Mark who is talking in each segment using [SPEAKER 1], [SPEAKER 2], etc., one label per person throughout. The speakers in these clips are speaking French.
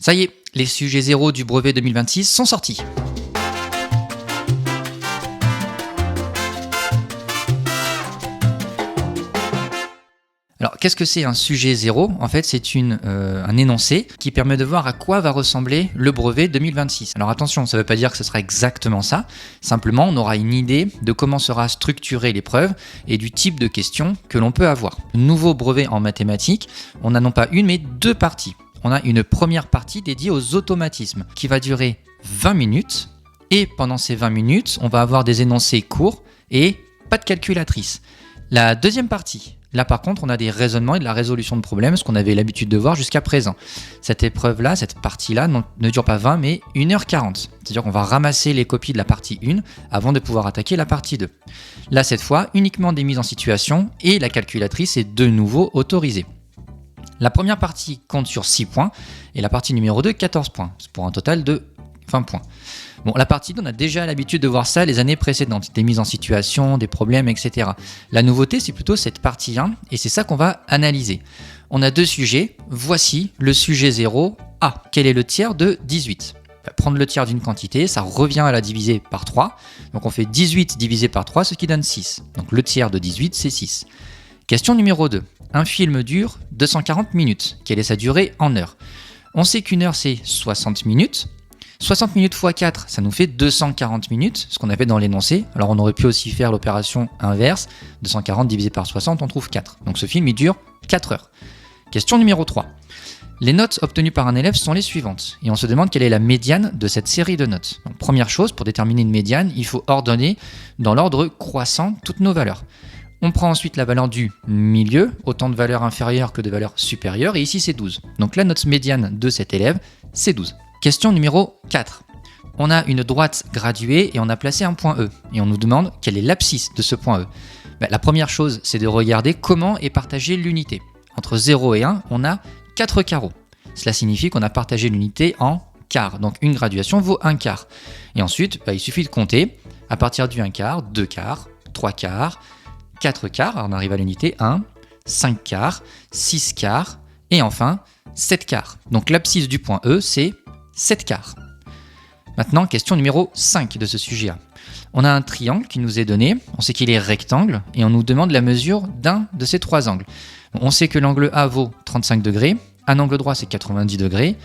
[SPEAKER 1] Ça y est, les sujets 0 du brevet 2026 sont sortis. Alors, qu'est-ce que c'est un sujet 0 ? En fait, c'est un énoncé qui permet de voir à quoi va ressembler le brevet 2026. Alors attention, ça ne veut pas dire que ce sera exactement ça. Simplement, on aura une idée de comment sera structurée l'épreuve et du type de questions que l'on peut avoir. Nouveau brevet en mathématiques, on n'a non pas une, mais deux parties. On a une première partie dédiée aux automatismes qui va durer 20 minutes. Et pendant ces 20 minutes, on va avoir des énoncés courts et pas de calculatrice. La deuxième partie, là par contre, on a des raisonnements et de la résolution de problèmes, ce qu'on avait l'habitude de voir jusqu'à présent. Cette épreuve-là, cette partie-là, ne dure pas 20 mais 1h40. C'est-à-dire qu'on va ramasser les copies de la partie 1 avant de pouvoir attaquer la partie 2. Là, cette fois, uniquement des mises en situation et la calculatrice est de nouveau autorisée. La première partie compte sur 6 points et la partie numéro 2, 14 points, pour un total de 20 points. Bon, la partie 2, on a déjà l'habitude de voir ça les années précédentes, des mises en situation, des problèmes, etc. La nouveauté, c'est plutôt cette partie 1 et c'est ça qu'on va analyser. On a deux sujets, voici le sujet 0 A. Quel est le tiers de 18 ? Prendre le tiers d'une quantité, ça revient à la diviser par 3. Donc on fait 18 divisé par 3, ce qui donne 6. Donc le tiers de 18, c'est 6. Question numéro 2. Un film dure 240 minutes. Quelle est sa durée en heures ? On sait qu'une heure, c'est 60 minutes. 60 minutes x 4, ça nous fait 240 minutes, ce qu'on avait dans l'énoncé. Alors on aurait pu aussi faire l'opération inverse. 240 divisé par 60, on trouve 4. Donc ce film, il dure 4 heures. Question numéro 3. Les notes obtenues par un élève sont les suivantes. Et on se demande quelle est la médiane de cette série de notes. Donc première chose, pour déterminer une médiane, il faut ordonner dans l'ordre croissant toutes nos valeurs. On prend ensuite la valeur du milieu, autant de valeurs inférieures que de valeurs supérieures, et ici c'est 12. Donc la note médiane de cet élève, c'est 12. Question numéro 4. On a une droite graduée et on a placé un point E. Et on nous demande quelle est l'abscisse de ce point E. La première chose, c'est de regarder comment est partagée l'unité. Entre 0 et 1, on a 4 carreaux. Cela signifie qu'on a partagé l'unité en quarts. Donc une graduation vaut un quart. Et ensuite, il suffit de compter. À partir du 1 quart, 2 quarts, 3 quarts, 4 quarts, alors on arrive à l'unité 1, 5 quarts, 6 quarts, et enfin 7 quarts. Donc l'abscisse du point E, c'est 7 quarts. Maintenant, question numéro 5 de ce sujet-là. On a un triangle qui nous est donné, on sait qu'il est rectangle, et on nous demande la mesure d'un de ces trois angles. On sait que l'angle A vaut 35 degrés, un angle droit c'est 90 degrés,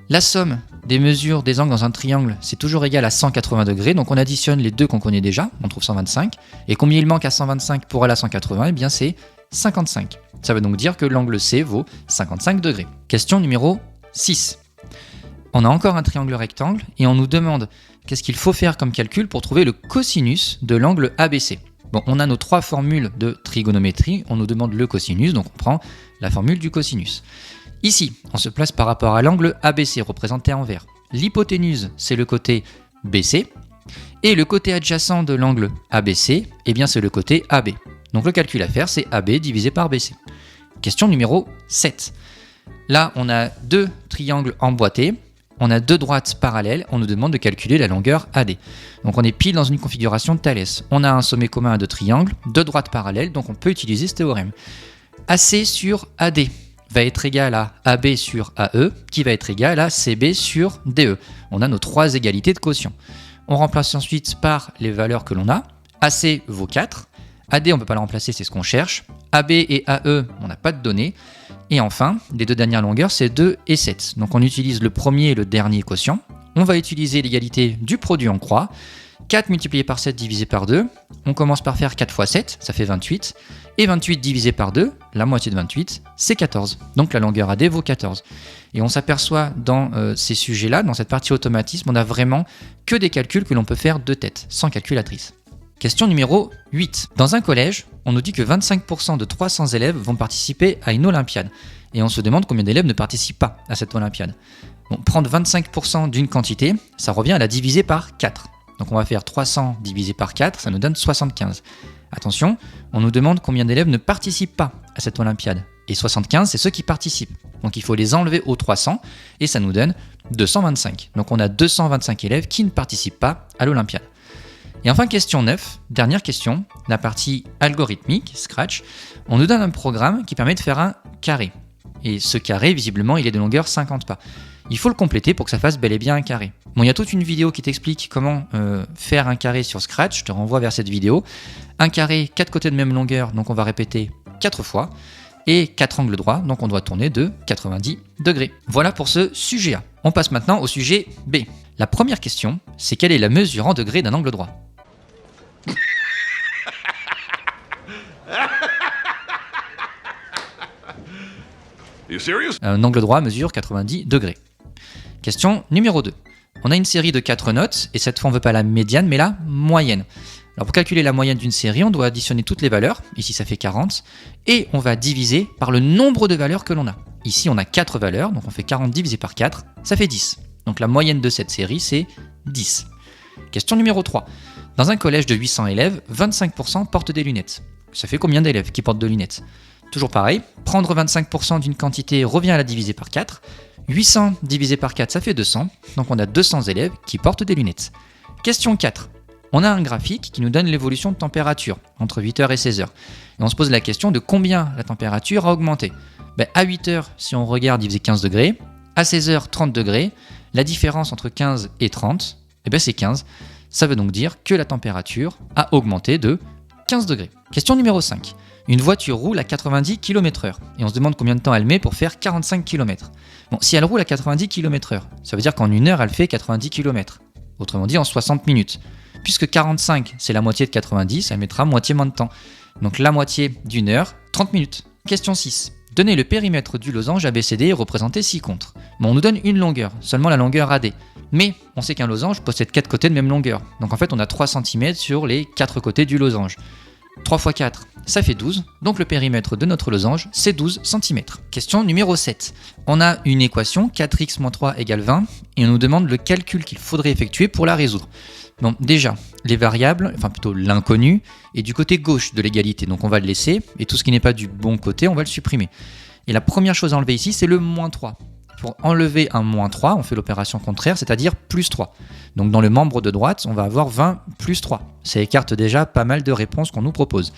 [SPEAKER 1] la somme des mesures des angles dans un triangle, c'est toujours égal à 180 degrés, donc on additionne les deux qu'on connaît déjà, on trouve 125, et combien il manque à 125 pour aller à 180 ? Eh bien c'est 55. Ça veut donc dire que l'angle C vaut 55 degrés. Question numéro 6. On a encore un triangle rectangle, et on nous demande qu'est-ce qu'il faut faire comme calcul pour trouver le cosinus de l'angle ABC. Bon, on a nos trois formules de trigonométrie, on nous demande le cosinus, donc on prend la formule du cosinus. Ici, on se place par rapport à l'angle ABC représenté en vert. L'hypoténuse, c'est le côté BC, et le côté adjacent de l'angle ABC, eh bien c'est le côté AB. Donc le calcul à faire, c'est AB divisé par BC. Question numéro 7. Là, on a deux triangles emboîtés, on a deux droites parallèles, on nous demande de calculer la longueur AD. Donc on est pile dans une configuration de Thalès. On a un sommet commun à deux triangles, deux droites parallèles, donc on peut utiliser ce théorème. AC sur AD va être égal à AB sur AE, qui va être égal à CB sur DE. On a nos trois égalités de quotient. On remplace ensuite par les valeurs que l'on a. AC vaut 4, AD on ne peut pas la remplacer, c'est ce qu'on cherche. AB et AE, on n'a pas de données. Et enfin, les deux dernières longueurs, c'est 2 et 7. Donc on utilise le premier et le dernier quotient. On va utiliser l'égalité du produit en croix. 4 multiplié par 7 divisé par 2. On commence par faire 4 fois 7, ça fait 28. Et 28 divisé par 2, la moitié de 28, c'est 14. Donc la longueur AD vaut 14. Et on s'aperçoit dans ces sujets-là, dans cette partie automatisme, on n'a vraiment que des calculs que l'on peut faire de tête, sans calculatrice. Question numéro 8. Dans un collège, on nous dit que 25% de 300 élèves vont participer à une olympiade. Et on se demande combien d'élèves ne participent pas à cette olympiade. Bon, prendre 25% d'une quantité, ça revient à la diviser par 4. Donc on va faire 300 divisé par 4, ça nous donne 75. Attention, on nous demande combien d'élèves ne participent pas à cette olympiade. Et 75, c'est ceux qui participent. Donc il faut les enlever aux 300, et ça nous donne 225. Donc on a 225 élèves qui ne participent pas à l'olympiade. Et enfin, question 9, dernière question, la partie algorithmique, Scratch. On nous donne un programme qui permet de faire un carré. Et ce carré, visiblement, il est de longueur 50 pas. il faut le compléter pour que ça fasse bel et bien un carré. Bon, il y a toute une vidéo qui t'explique comment faire un carré sur Scratch, je te renvoie vers cette vidéo. Un carré, 4 côtés de même longueur, donc on va répéter 4 fois. Et 4 angles droits, donc on doit tourner de 90 degrés. Voilà pour ce sujet A. On passe maintenant au sujet B. La première question, c'est quelle est la mesure en degrés d'un angle droit? Un angle droit mesure 90 degrés. Question numéro 2. On a une série de 4 notes, et cette fois on ne veut pas la médiane, mais la moyenne. Alors pour calculer la moyenne d'une série, on doit additionner toutes les valeurs, ici ça fait 40, et on va diviser par le nombre de valeurs que l'on a. Ici on a 4 valeurs, donc on fait 40 divisé par 4, ça fait 10. Donc la moyenne de cette série c'est 10. Question numéro 3. Dans un collège de 800 élèves, 25% portent des lunettes. Ça fait combien d'élèves qui portent de lunettes? Toujours pareil, prendre 25% d'une quantité revient à la diviser par 4. 800 divisé par 4, ça fait 200, donc on a 200 élèves qui portent des lunettes. Question 4. On a un graphique qui nous donne l'évolution de température entre 8h et 16h. Et on se pose la question de combien la température a augmenté. À 8h, si on regarde, il faisait 15 degrés. À 16h, 30 degrés. La différence entre 15 et 30, c'est 15. Ça veut donc dire que la température a augmenté de 15 degrés. Question numéro 5. Une voiture roule à 90 km/h. Et on se demande combien de temps elle met pour faire 45 km. Bon, si elle roule à 90 km/h, ça veut dire qu'en 1 heure, elle fait 90 km. Autrement dit, en 60 minutes. Puisque 45, c'est la moitié de 90, elle mettra moitié moins de temps. Donc la moitié d'une heure, 30 minutes. Question 6. Donnez le périmètre du losange ABCD et représentez 6 contres. Bon, on nous donne une longueur, seulement la longueur AD. Mais on sait qu'un losange possède 4 côtés de même longueur. Donc en fait, on a 3 cm sur les 4 côtés du losange. 3 x 4, ça fait 12. Donc le périmètre de notre losange, c'est 12 cm. Question numéro 7. On a une équation, 4x moins 3 égale 20, et on nous demande le calcul qu'il faudrait effectuer pour la résoudre. Bon, déjà, les variables, enfin plutôt l'inconnu, est du côté gauche de l'égalité, donc on va le laisser, et tout ce qui n'est pas du bon côté, on va le supprimer. Et la première chose à enlever ici, c'est le moins 3. Pour enlever un moins 3, on fait l'opération contraire, c'est-à-dire plus 3. Donc dans le membre de droite, on va avoir 20 plus 3. Ça écarte déjà pas mal de réponses qu'on nous propose.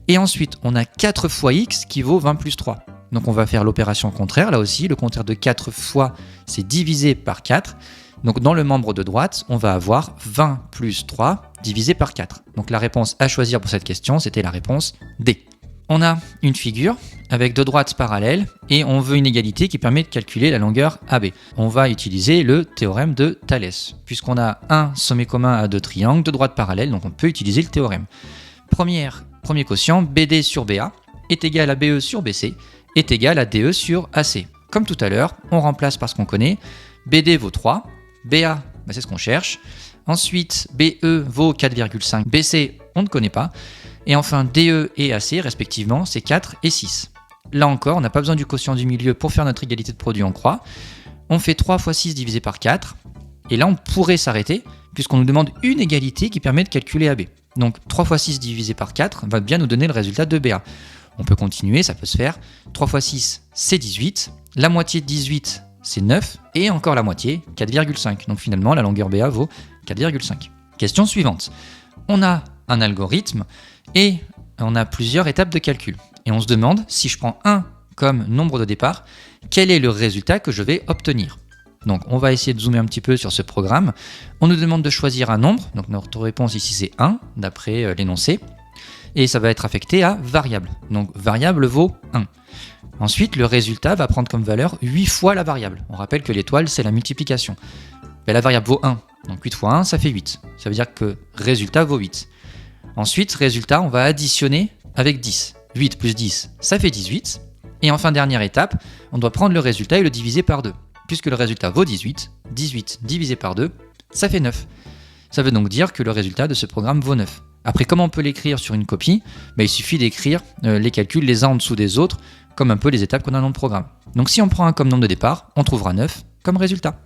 [SPEAKER 1] Et ensuite, on a 4 fois x qui vaut 20 plus 3. Donc on va faire l'opération contraire, là aussi, le contraire de 4 fois, c'est divisé par 4. Donc dans le membre de droite, on va avoir 20 plus 3 divisé par 4. Donc la réponse à choisir pour cette question, c'était la réponse D. On a une figure avec deux droites parallèles et on veut une égalité qui permet de calculer la longueur AB. On va utiliser le théorème de Thalès, puisqu'on a un sommet commun à deux triangles, deux droites parallèles, donc on peut utiliser le théorème. Premier quotient, BD sur BA est égal à BE sur BC est égal à DE sur AC. Comme tout à l'heure, on remplace par ce qu'on connaît. BD vaut 3, BA, c'est ce qu'on cherche. Ensuite, BE vaut 4,5, BC, on ne connaît pas. Et enfin, DE et AC, respectivement, c'est 4 et 6. Là encore, on n'a pas besoin du quotient du milieu pour faire notre égalité de produit en croix. On fait 3 fois 6 divisé par 4. Et là, on pourrait s'arrêter, puisqu'on nous demande une égalité qui permet de calculer AB. Donc 3 fois 6 divisé par 4 va bien nous donner le résultat de BA. On peut continuer, ça peut se faire. 3 fois 6, c'est 18. La moitié de 18, c'est 9. Et encore la moitié, 4,5. Donc finalement, la longueur BA vaut 4,5. Question suivante. On a un algorithme et on a plusieurs étapes de calcul. Et on se demande, si je prends 1 comme nombre de départ, quel est le résultat que je vais obtenir? Donc on va essayer de zoomer un petit peu sur ce programme. On nous demande de choisir un nombre. Donc notre réponse ici c'est 1, d'après l'énoncé. Et ça va être affecté à variable. Donc variable vaut 1. Ensuite, le résultat va prendre comme valeur 8 fois la variable. On rappelle que l'étoile, c'est la multiplication. Et la variable vaut 1. Donc 8 fois 1, ça fait 8. Ça veut dire que résultat vaut 8. Ensuite, résultat, on va additionner avec 10. 8 plus 10, ça fait 18. Et enfin, dernière étape, on doit prendre le résultat et le diviser par 2. Puisque le résultat vaut 18, 18 divisé par 2, ça fait 9. Ça veut donc dire que le résultat de ce programme vaut 9. Après, comment on peut l'écrire sur une copie? Il suffit d'écrire les calculs les uns en dessous des autres, comme un peu les étapes qu'on a dans le programme. Donc si on prend 1 comme nombre de départ, on trouvera 9 comme résultat.